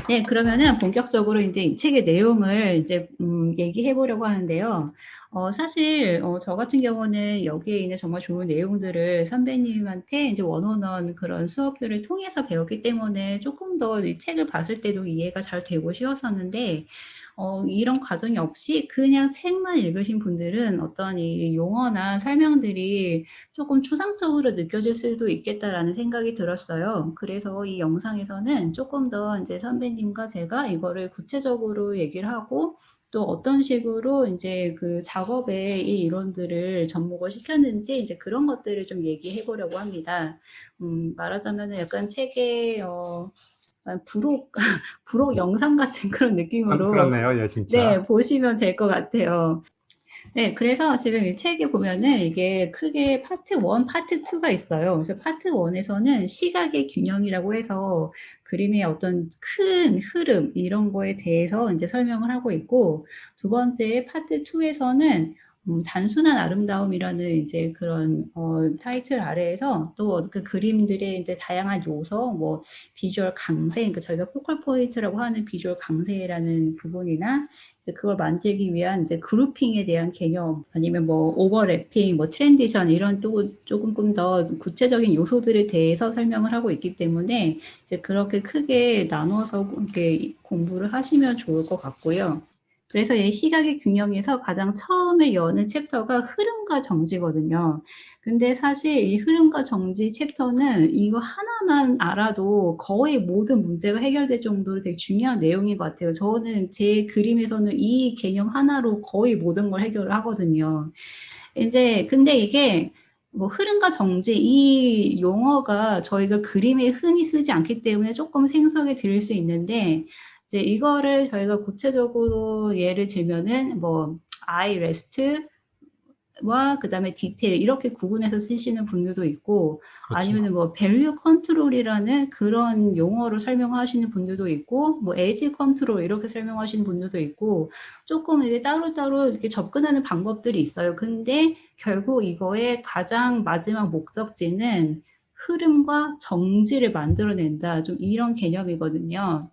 네, 그러면은 본격적으로 이제 이 책의 내용을 이제 얘기해 보려고 하는데요. 사실 저 같은 경우는 여기에 있는 정말 좋은 내용들을 선배님한테 이제 원어원 그런 수업들을 통해서 배웠기 때문에 조금 더 이 책을 봤을 때도 이해가 잘 되고 쉬웠었는데, 이런 과정이 없이 그냥 책만 읽으신 분들은 어떤 이 용어나 설명들이 조금 추상적으로 느껴질 수도 있겠다라는 생각이 들었어요. 그래서 이 영상에서는 조금 더 이제 선배님과 제가 이거를 구체적으로 얘기를 하고, 또 어떤 식으로 이제 그 작업에 이 이론들을 접목을 시켰는지 이제 그런 것들을 좀 얘기해 보려고 합니다. 말하자면은 약간 책의 부록 부록 영상 같은 그런 느낌으로 그렇네요. 예, 네, 진짜. 보시면 될 것 같아요. 네, 그래서 지금 이 책에 보면은 이게 크게 파트 1, 파트 2가 있어요. 그래서 파트 1에서는 시각의 균형이라고 해서 그림의 어떤 큰 흐름, 이런 거에 대해서 이제 설명을 하고 있고, 두 번째 파트 2에서는 단순한 아름다움이라는 이제 그런 타이틀 아래에서 또 그 그림들의 이제 다양한 요소, 뭐 비주얼 강세, 그러니까 저희가 포컬 포인트라고 하는 비주얼 강세라는 부분이나 그걸 만들기 위한 이제 그룹핑에 대한 개념, 아니면 뭐 오버래핑, 뭐 트랜지션, 이런 또 조금 더 구체적인 요소들에 대해서 설명을 하고 있기 때문에 이제 그렇게 크게 나눠서 이렇게 공부를 하시면 좋을 것 같고요. 그래서 이 시각의 균형에서 가장 처음에 여는 챕터가 흐름과 정지거든요. 근데 사실 이 흐름과 정지 챕터는 이거 하나만 알아도 거의 모든 문제가 해결될 정도로 되게 중요한 내용인 것 같아요. 저는 제 그림에서는 이 개념 하나로 거의 모든 걸 해결을 하거든요. 이제 근데 이게 뭐 흐름과 정지 이 용어가 저희가 그림에 흔히 쓰지 않기 때문에 조금 생소하게 들릴 수 있는데, 이제 이거를 저희가 구체적으로 예를 들면은 뭐 I rest 와 그다음에 디테일 이렇게 구분해서 쓰시는 분들도 있고, 그렇죠. 아니면은 뭐 밸류 컨트롤이라는 그런 용어로 설명하시는 분들도 있고, 뭐 에지 컨트롤 이렇게 설명하시는 분들도 있고, 조금 이제 따로따로 이렇게 접근하는 방법들이 있어요. 근데 결국 이거의 가장 마지막 목적지는 흐름과 정지를 만들어낸다, 좀 이런 개념이거든요.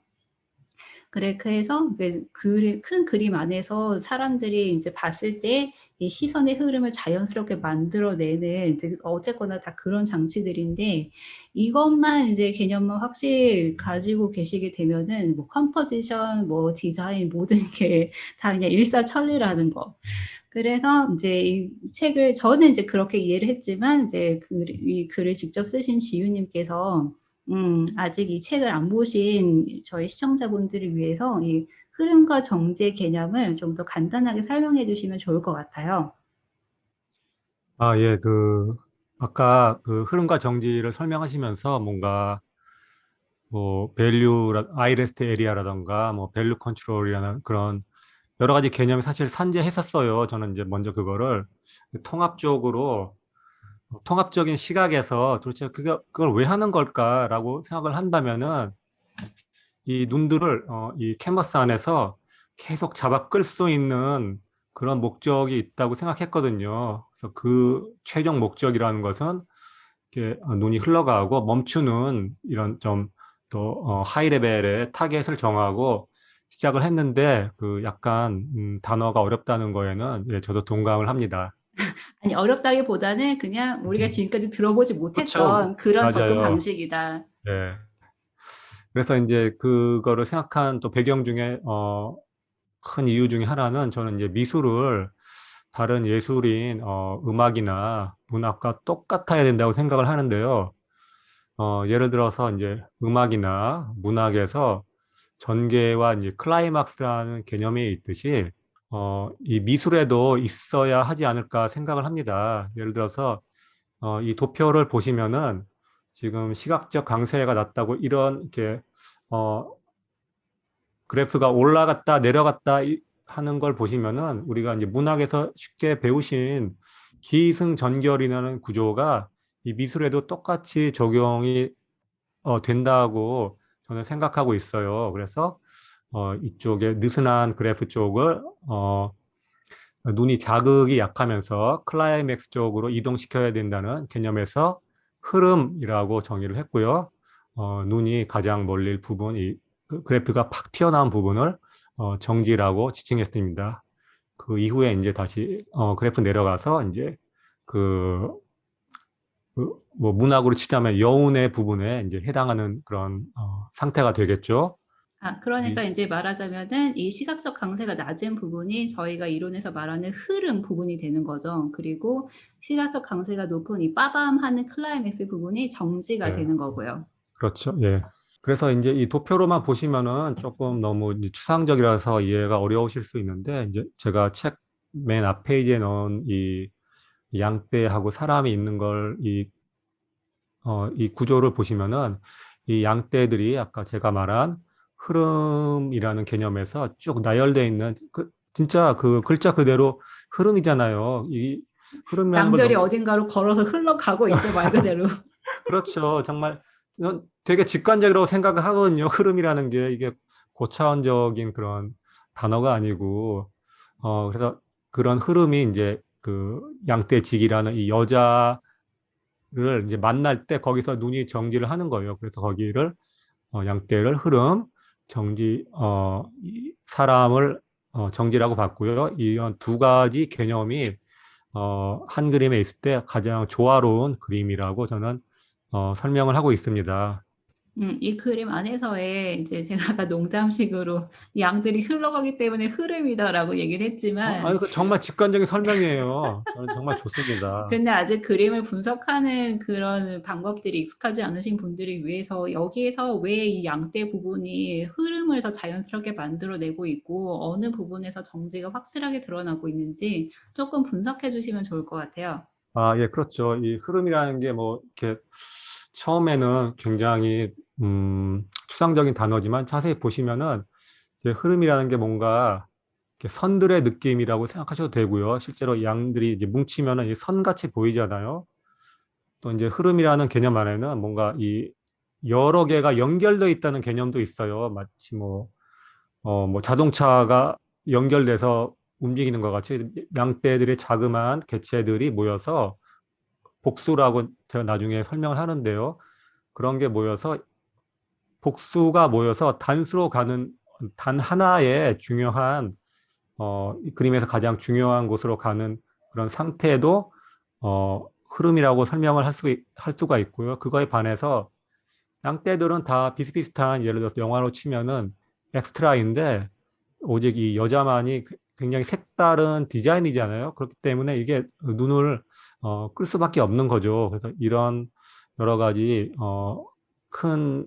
그래, 그래서 큰 그림 안에서 사람들이 이제 봤을 때 이 시선의 흐름을 자연스럽게 만들어내는, 이제 어쨌거나 다 그런 장치들인데, 이것만 이제 개념만 확실히 가지고 계시게 되면은 뭐 컴포지션, 뭐 디자인 모든 게 다 그냥 일사천리라는 거. 그래서 이제 이 책을 저는 이제 그렇게 이해를 했지만, 이제 이 글을 직접 쓰신 지유님께서 아직 이 책을 안 보신 저희 시청자분들을 위해서 이 흐름과 정지의 개념을 좀 더 간단하게 설명해 주시면 좋을 것 같아요. 아, 예, 아까 그 흐름과 정지를 설명하시면서 뭔가 뭐, 아이레스트 에리아라던가, 뭐, 밸류 컨트롤이라는 그런 여러 가지 개념이 사실 산재했었어요. 저는 이제 먼저 그거를 통합적으로, 통합적인 시각에서 도대체 그걸 왜 하는 걸까라고 생각을 한다면은 이 눈들을 이 캔버스 안에서 계속 잡아 끌 수 있는 그런 목적이 있다고 생각했거든요. 그래서 그 최종 목적이라는 것은 이렇게 눈이 흘러가고 멈추는 이런 좀 더 하이 레벨의 타겟을 정하고 시작을 했는데 그 약간 단어가 어렵다는 거에는 예, 저도 동감을 합니다. 아니, 어렵다기보다는 그냥 우리가 음. 지금까지 들어보지 그렇죠. 못했던 그런 접근 맞아요. 방식이다. 예. 그래서 이제 그거를 생각한 또 배경 중에 큰 이유 중에 하나는 저는 이제 미술을 다른 예술인 음악이나 문학과 똑같아야 된다고 생각을 하는데요. 예를 들어서 이제 음악이나 문학에서 전개와 이제 클라이막스라는 개념이 있듯이 이 미술에도 있어야 하지 않을까 생각을 합니다. 예를 들어서 이 도표를 보시면은 지금 시각적 강세가 났다고 이런 이렇게 어, 그래프가 올라갔다 내려갔다 하는 걸 보시면은 우리가 이제 문학에서 쉽게 배우신 기승전결이라는 구조가 이 미술에도 똑같이 적용이 된다고 저는 생각하고 있어요. 그래서 이쪽에 느슨한 그래프 쪽을 눈이 자극이 약하면서 클라이맥스 쪽으로 이동시켜야 된다는 개념에서 흐름이라고 정의를 했고요. 눈이 가장 멀릴 부분, 그 그래프가 팍 튀어나온 부분을 정지라고 지칭했습니다. 그 이후에 이제 다시 그래프 내려가서 이제 그, 뭐 문학으로 치자면 여운의 부분에 이제 해당하는 그런 상태가 되겠죠. 그러니까 이, 이제 말하자면은 이 시각적 강세가 낮은 부분이 저희가 이론에서 말하는 흐름 부분이 되는 거죠. 그리고 시각적 강세가 높은 이 빠밤하는 클라이맥스 부분이 정지가 예, 되는 거고요. 그렇죠. 예. 그래서 이제 이 도표로만 보시면은 조금 너무 이제 추상적이라서 이해가 어려우실 수 있는데, 이제 제가 책 맨 앞 페이지에 넣은 이 양떼하고 사람이 있는 걸 이 구조를 보시면은 이 양떼들이 아까 제가 말한 흐름이라는 개념에서 쭉 나열되어 있는 진짜 그 글자 그대로 흐름이잖아요. 이 흐름이라는 걸 양들이 너무 어딘가로 걸어서 흘러가고 있죠, 말 그대로. 그렇죠. 정말 되게 직관적이라고 생각을 하거든요. 흐름이라는 게 이게 고차원적인 그런 단어가 아니고 그래서 그런 흐름이 이제 그 양떼직이라는 이 여자를 이제 만날 때 거기서 눈이 정지를 하는 거예요. 그래서 거기를 양떼를 흐름, 정지, 사람을 정지라고 봤고요. 이런 두 가지 개념이 한 그림에 있을 때 가장 조화로운 그림이라고 저는 설명을 하고 있습니다. 이 그림 안에서의 이제 제가 아까 농담식으로 양들이 흘러가기 때문에 흐름이다라고 얘기를 했지만 아니, 그 정말 직관적인 설명이에요. 저는 정말 좋습니다. 근데 아직 그림을 분석하는 그런 방법들이 익숙하지 않으신 분들을 위해서 여기에서 왜 이 양대 부분이 흐름을 더 자연스럽게 만들어내고 있고 어느 부분에서 정지가 확실하게 드러나고 있는지 조금 분석해 주시면 좋을 것 같아요. 아, 예, 그렇죠. 이 흐름이라는 게 뭐, 이렇게, 처음에는 굉장히, 추상적인 단어지만 자세히 보시면은, 이제 흐름이라는 게 뭔가, 이렇게 선들의 느낌이라고 생각하셔도 되고요. 실제로 양들이 이제 뭉치면은 이 선같이 보이잖아요. 또 이제 흐름이라는 개념 안에는 뭔가 이 여러 개가 연결되어 있다는 개념도 있어요. 마치 뭐 자동차가 연결돼서 움직이는 것 같이 양떼들의 자그마한 개체들이 모여서 복수라고 제가 나중에 설명을 하는데요. 그런 게 모여서 복수가 모여서 단수로 가는 단 하나의 중요한 이 그림에서 가장 중요한 곳으로 가는 그런 상태도 흐름이라고 설명을 할 수가 있고요. 그거에 반해서 양떼들은 다 비슷비슷한 예를 들어서 영화로 치면은 엑스트라인데 오직 이 여자만이 굉장히 색다른 디자인이잖아요. 그렇기 때문에 이게 눈을 끌 수밖에 없는 거죠. 그래서 이런 여러 가지 큰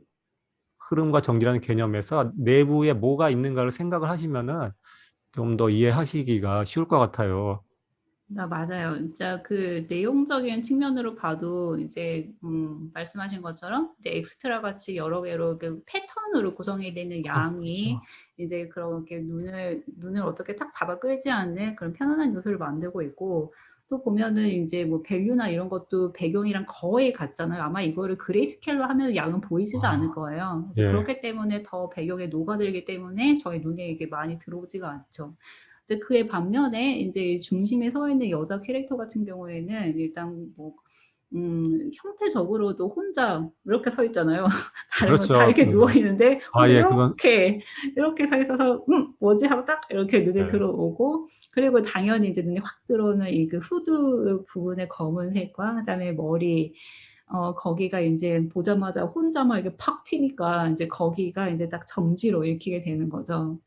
흐름과 정지라는 개념에서 내부에 뭐가 있는가를 생각을 하시면은 좀 더 이해하시기가 쉬울 것 같아요. 맞아요. 진짜 그 내용적인 측면으로 봐도 이제 말씀하신 것처럼 이제 엑스트라 같이 여러 개로 그 패턴으로 구성이 되는 양이 그렇죠. 이제 그렇게 눈을 어떻게 탁 잡아 끌지 않는 그런 편안한 요소를 만들고 있고 또 보면은 이제 뭐 밸류나 이런 것도 배경이랑 거의 같잖아요. 아마 이거를 그레이스케일로 하면 양은 보이지도 않을 아, 거예요. 그래서 예, 그렇기 때문에 더 배경에 녹아들기 때문에 저희 눈에 이게 많이 들어오지가 않죠. 이제 그에 반면에 이제 중심에 서 있는 여자 캐릭터 같은 경우에는 일단 뭐 형태적으로도 혼자 이렇게 서 있잖아요. 다른 건 다 그렇죠. 이렇게 누워 있는데 아, 혼자 예, 그건, 이렇게 서 있어서 뭐지 하고 딱 이렇게 눈에 예, 들어오고 그리고 당연히 이제 눈에 확 들어오는 이 그 후드 부분의 검은색과 그다음에 머리 거기가 인제 보자마자 혼자만 이렇게 팍 튀니까 인제 거기가 인제 딱 정지로 읽히게 되는 거죠.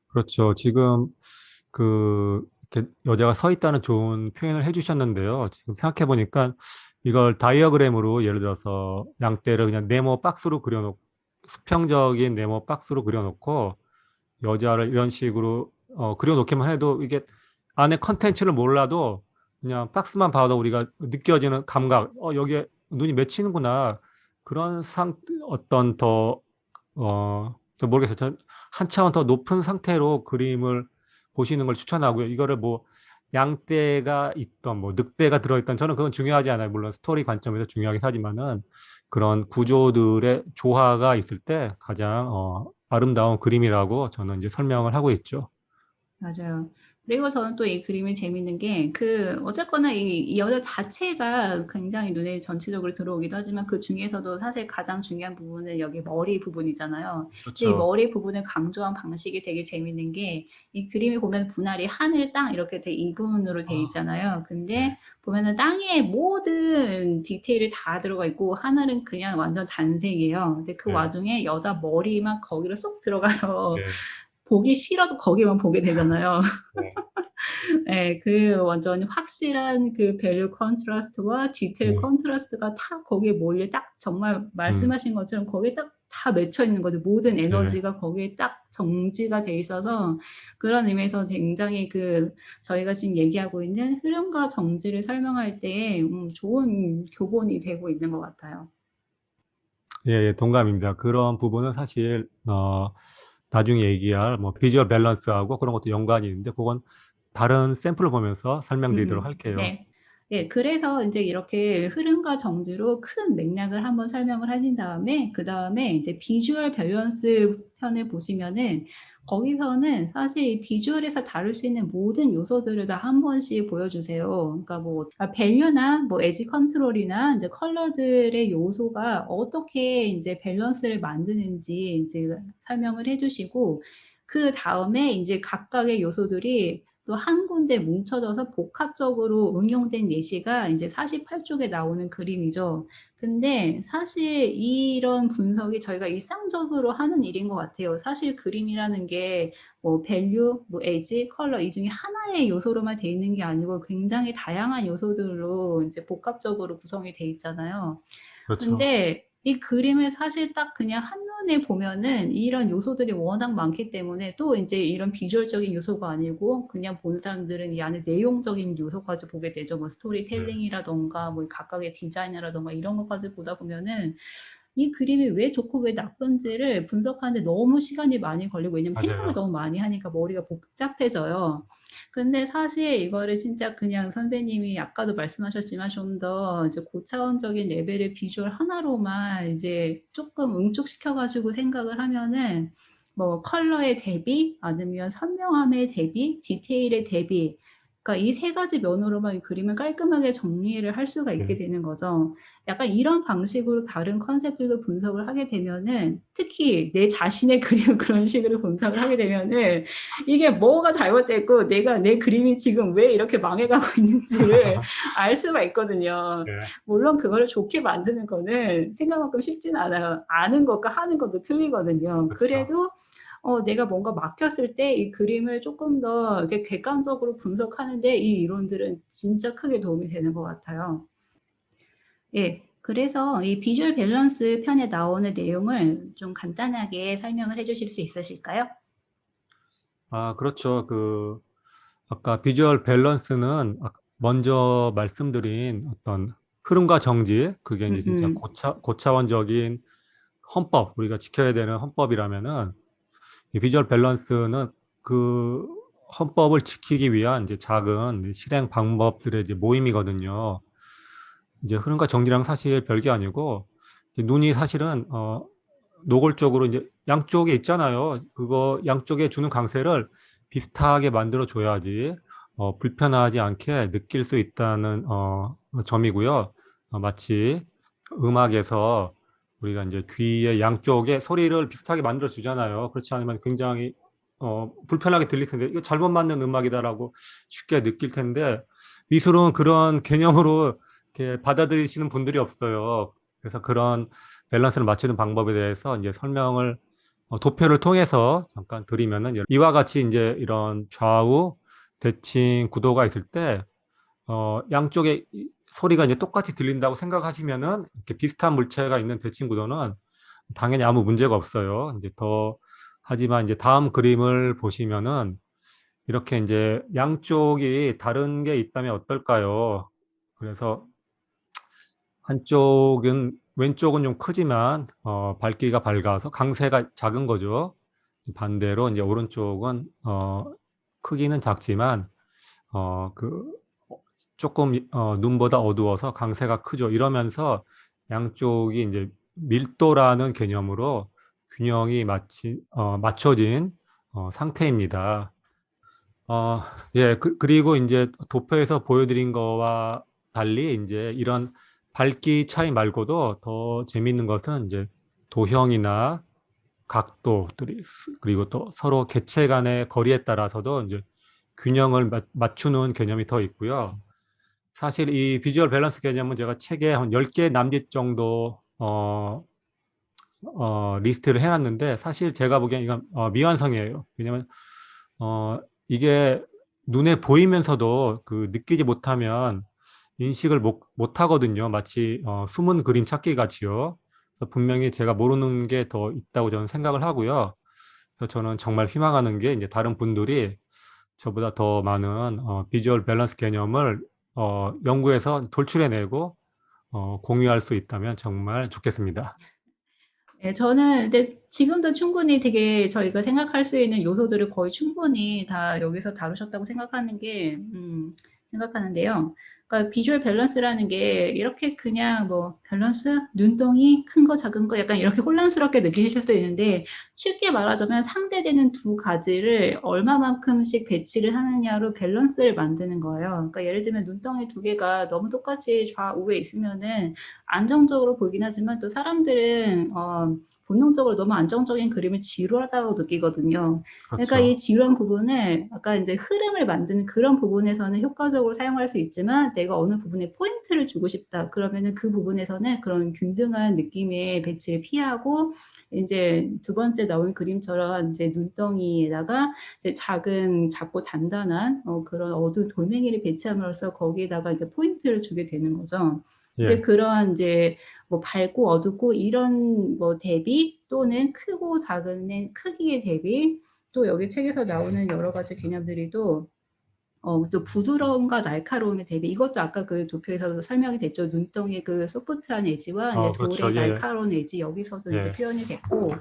그렇죠. 지금 이렇게 여자가 서 있다는 좋은 표현을 해주셨는데요. 지금 생각해 보니까 이걸 다이어그램으로 예를 들어서 양떼를 그냥 네모 박스로 그려놓고 수평적인 네모 박스로 그려놓고 여자를 이런 식으로 그려놓기만 해도 이게 안에 컨텐츠를 몰라도 그냥 박스만 봐도 우리가 느껴지는 감각, 여기에 눈이 맺히는구나. 그런 어떤 저 모르겠어요. 한 차원 더 높은 상태로 그림을 보시는 걸 추천하고요. 이거를 뭐 양떼가 있던 뭐 늑대가 들어있던 저는 그건 중요하지 않아요. 물론 스토리 관점에서 중요하긴 하지만은 그런 구조들의 조화가 있을 때 가장 아름다운 그림이라고 저는 이제 설명을 하고 있죠. 맞아요. 그리고 저는 또 이 그림이 재밌는 게 어쨌거나 이 여자 자체가 굉장히 눈에 전체적으로 들어오기도 하지만 그 중에서도 사실 가장 중요한 부분은 여기 머리 부분이잖아요. 근데 이 그렇죠. 머리 부분을 강조한 방식이 되게 재밌는 게 이 그림에 보면 분할이 하늘, 땅 이렇게 돼 이분으로 돼 아, 있잖아요. 네, 근데 보면은 땅에 모든 디테일이 다 들어가 있고 하늘은 그냥 완전 단색이에요. 근데 그 네, 와중에 여자 머리만 거기로 쏙 들어가서 네, 보기 싫어도 거기만 보게 되잖아요. 네, 네, 완전 확실한 밸류 컨트라스트와 디테일 네, 컨트라스트가 다 거기에 몰려 딱 정말 음, 말씀하신 것처럼 거기에 딱 다 맺혀 있는 거죠. 모든 네. 에너지가 거기에 딱 정지가 돼 있어서 그런 의미에서 굉장히 저희가 지금 얘기하고 있는 흐름과 정지를 설명할 때 좋은 교본이 되고 있는 것 같아요. 예, 예, 동감입니다. 그런 부분은 사실 나중에 얘기할 뭐 비주얼 밸런스하고 그런 것도 연관이 있는데 그건 다른 샘플을 보면서 설명드리도록 할게요. 네. 예, 그래서 이제 이렇게 흐름과 정지로 큰 맥락을 한번 설명을 하신 다음에, 그 다음에 이제 비주얼 밸런스 편을 보시면은, 거기서는 사실 이 비주얼에서 다룰 수 있는 모든 요소들을 다 한 번씩 보여주세요. 그러니까 밸류나 에지 컨트롤이나 이제 컬러들의 요소가 어떻게 이제 밸런스를 만드는지 이제 설명을 해주시고, 그 다음에 이제 각각의 요소들이 또 한 군데 뭉쳐져서 복합적으로 응용된 예시가 이제 48쪽에 나오는 그림이죠. 근데 사실 이런 분석이 저희가 일상적으로 하는 일인 것 같아요. 사실 그림이라는 게 밸류, 에지, 컬러 이 중에 하나의 요소로만 돼 있는 게 아니고 굉장히 다양한 요소들로 이제 복합적으로 구성이 돼 있잖아요. 그렇죠. 근데 이 그림을 사실 딱 그냥 한눈에 보면은 이런 요소들이 워낙 많기 때문에 또 이제 이런 비주얼적인 요소가 아니고 그냥 본 사람들은 이 안에 내용적인 요소까지 보게 되죠. 네, 스토리텔링이라던가 각각의 디자인이라던가 이런 것까지 보다 보면은 이 그림이 왜 좋고 왜 나쁜지를 분석하는데 너무 시간이 많이 걸리고 왜냐면 생각을 맞아요. 너무 많이 하니까 머리가 복잡해져요. 근데 사실 이거를 진짜 그냥 선배님이 아까도 말씀하셨지만 좀 더 이제 고차원적인 레벨의 비주얼 하나로만 이제 조금 응축시켜 가지고 생각을 하면은 컬러의 대비 아니면 선명함의 대비, 디테일의 대비 그러니까 이 세 가지 면으로만 이 그림을 깔끔하게 정리를 할 수가 있게 네, 되는 거죠. 약간 이런 방식으로 다른 컨셉들도 분석을 하게 되면은 특히 내 자신의 그림을 그런 식으로 분석을 하게 되면은 이게 뭐가 잘못됐고 내가 내 그림이 지금 왜 이렇게 망해가고 있는지를 알 수가 있거든요. 네, 물론 그거를 좋게 만드는 거는 생각만큼 쉽진 않아요. 아는 것과 하는 것도 틀리거든요. 그렇죠. 그래도 내가 뭔가 막혔을 때 이 그림을 조금 더 이렇게 객관적으로 분석하는데 이 이론들은 진짜 크게 도움이 되는 것 같아요. 예. 그래서 이 비주얼 밸런스 편에 나오는 내용을 좀 간단하게 설명을 해주실 수 있으실까요? 아, 그렇죠. 아까 비주얼 밸런스는 먼저 말씀드린 어떤 흐름과 정지, 그게 이제 음, 진짜 고차원적인 헌법, 우리가 지켜야 되는 헌법이라면은 이 비주얼 밸런스는 그 헌법을 지키기 위한 이제 작은 실행 방법들의 이제 모임이거든요. 이제 흐름과 정지랑 사실 별게 아니고 이제 눈이 사실은 노골적으로 이제 양쪽에 있잖아요. 그거 양쪽에 주는 강세를 비슷하게 만들어 줘야지 불편하지 않게 느낄 수 있다는 점이고요. 마치 음악에서 우리가 이제 귀의 양쪽에 소리를 비슷하게 만들어 주잖아요. 그렇지 않으면 굉장히 불편하게 들릴 텐데 이거 잘못 맞는 음악이다라고 쉽게 느낄 텐데 미술은 그런 개념으로 이렇게 받아들이시는 분들이 없어요. 그래서 그런 밸런스를 맞추는 방법에 대해서 이제 설명을 도표를 통해서 잠깐 드리면은 이와 같이 이제 이런 좌우 대칭 구도가 있을 때 양쪽에 소리가 이제 똑같이 들린다고 생각하시면은 이렇게 비슷한 물체가 있는 대칭 구도는 당연히 아무 문제가 없어요. 이제 하지만 이제 다음 그림을 보시면은 이렇게 이제 양쪽이 다른 게 있다면 어떨까요? 그래서 왼쪽은 좀 크지만 밝기가 밝아서 강세가 작은 거죠. 반대로 이제 오른쪽은 크기는 작지만 그 조금 눈보다 어두워서 강세가 크죠. 이러면서 양쪽이 이제 밀도라는 개념으로 균형이 맞춰진 상태입니다. 어, 예, 그리고 이제 도표에서 보여드린 거와 달리 이제 이런 밝기 차이 말고도 더 재밌는 것은 이제 도형이나 각도, 그리고 또 서로 객체 간의 거리에 따라서도 이제 균형을 맞추는 개념이 더 있고요. 사실 이 비주얼 밸런스 개념은 제가 책에 한 10개 남짓 정도 리스트를 해놨는데 사실 제가 보기엔 이건 미완성이에요. 왜냐면 어, 이게 눈에 보이면서도 그 느끼지 못하면 인식을 못 하거든요. 마치 숨은 그림 찾기 같이요. 그래서 분명히 제가 모르는 게 더 있다고 저는 생각을 하고요. 그래서 저는 정말 희망하는 게 이제 다른 분들이 저보다 더 많은 비주얼 밸런스 개념을 연구해서 돌출해내고 공유할 수 있다면 정말 좋겠습니다. 네, 저는 근데 지금도 충분히 되게 저희가 생각할 수 있는 요소들을 거의 충분히 다 여기서 다루셨다고 생각하는데요. 그러니까 비주얼 밸런스라는 게 이렇게 그냥 뭐 밸런스, 눈덩이, 큰 거, 작은 거 약간 이렇게 혼란스럽게 느끼실 수도 있는데 쉽게 말하자면 상대되는 두 가지를 얼마만큼씩 배치를 하느냐로 밸런스를 만드는 거예요. 그러니까 예를 들면 눈덩이 두 개가 너무 똑같이 좌우에 있으면은 안정적으로 보이긴 하지만 또 사람들은 본능적으로 너무 안정적인 그림을 지루하다고 느끼거든요. 그러니까 이 그렇죠. 지루한 부분을 아까 이제 흐름을 만드는 그런 부분에서는 효과적으로 사용할 수 있지만 내가 어느 부분에 포인트를 주고 싶다. 그러면은 그 부분에서는 그런 균등한 느낌의 배치를 피하고 이제 두 번째 나온 그림처럼 이제 눈덩이에다가 이제 작고 단단한 그런 어두운 돌멩이를 배치함으로써 거기에다가 이제 포인트를 주게 되는 거죠. 이제 예. 그러한 이제 뭐 밝고 어둡고 이런 뭐 대비 또는 크고 작은의 크기의 대비 또 여기 책에서 나오는 여러 가지 개념들이 또 부드러움과 날카로움의 대비 이것도 아까 그 도표에서도 설명이 됐죠. 눈덩이의 그 소프트한 에지와 이제 그렇죠. 돌의 예, 날카로운 에지 여기서도 이제 예. 표현이 됐고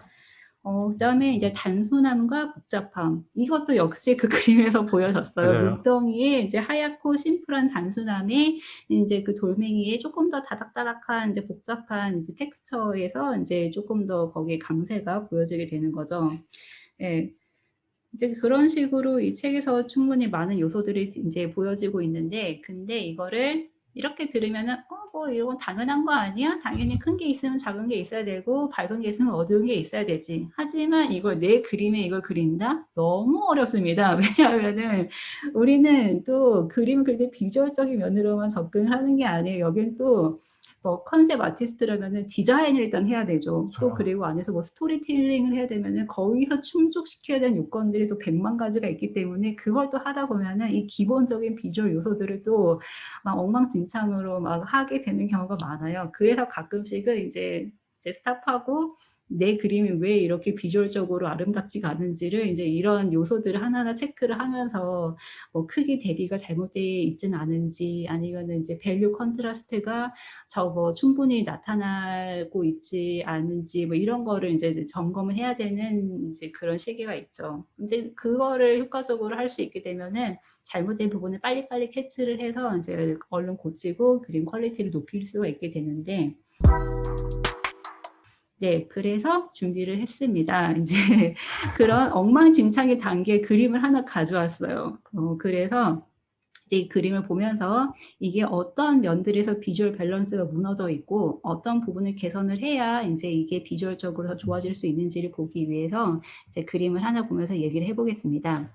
그다음에 이제 단순함과 복잡함. 이것도 역시 그 그림에서 보여졌어요. 맞아요. 눈덩이에 이제 하얗고 심플한 단순함에 인제 그 돌멩이에 쪼끔 더 다닥다닥한 이제 복잡한 이제 텍스처에서 인제 쪼끔 더 거기에 강세가 보여지게 되는 거죠. 예. 이제 그런 식으로 이 책에서 충분히 많은 요소들이 인제 보여지고 있는데 근데 이거를 이렇게 들으면은 '뭐 이런 건 당연한 거 아니야? 당연히 큰 게 있으면 작은 게 있어야 되고 밝은 게 있으면 어두운 게 있어야 되지.' 하지만 이걸 내 그림에 이걸 그린다? 너무 어렵습니다. 왜냐하면은 우리는 또 그림을 그릴 때 비주얼적인 면으로만 접근을 하는 게 아니에요. 여기는 또 뭐 컨셉 아티스트라면은 디자인을 일단 해야 되죠. 또 그렇죠. 그리고 안에서 뭐 스토리텔링을 해야 되면은 거기서 충족시켜야 되는 요건들이 또 100만 가지가 있기 때문에 그걸 또 하다 보면은 이 기본적인 비주얼 요소들을 또 막 엉망진창으로 막 하게 되는 경우가 많아요. 그래서 가끔씩은 이제 스톱하고 내 그림이 왜 이렇게 비주얼적으로 아름답지가 않은지를 인제 이런 요소들을 하나하나 체크를 하면서 뭐 크기 대비가 잘못되어 있지는 않은지 아니면은 인제 밸류 컨트라스트가 충분히 나타나고 있지 않은지 뭐 이런 거를 인제 점검을 해야 되는 이제 그런 시기가 있죠. 인제 그거를 효과적으로 할 수 있게 되면은 잘못된 부분을 빨리빨리 캐치를 해서 인제 얼른 고치고 그림 퀄리티를 높일 수가 있게 되는데 네. 그래서 준비를 했습니다. 인제 그런 엉망진창의 단계의 그림을 하나 가져왔어요. 그래서 이제 이 그림을 보면서 이게 어떤 면들에서 비주얼 밸런스가 무너져 있고 어떤 부분을 개선을 해야 인제 이게 비주얼적으로 더 좋아질 수 있는지를 보기 위해서 이제 그림을 하나 보면서 얘기를 해 보겠습니다.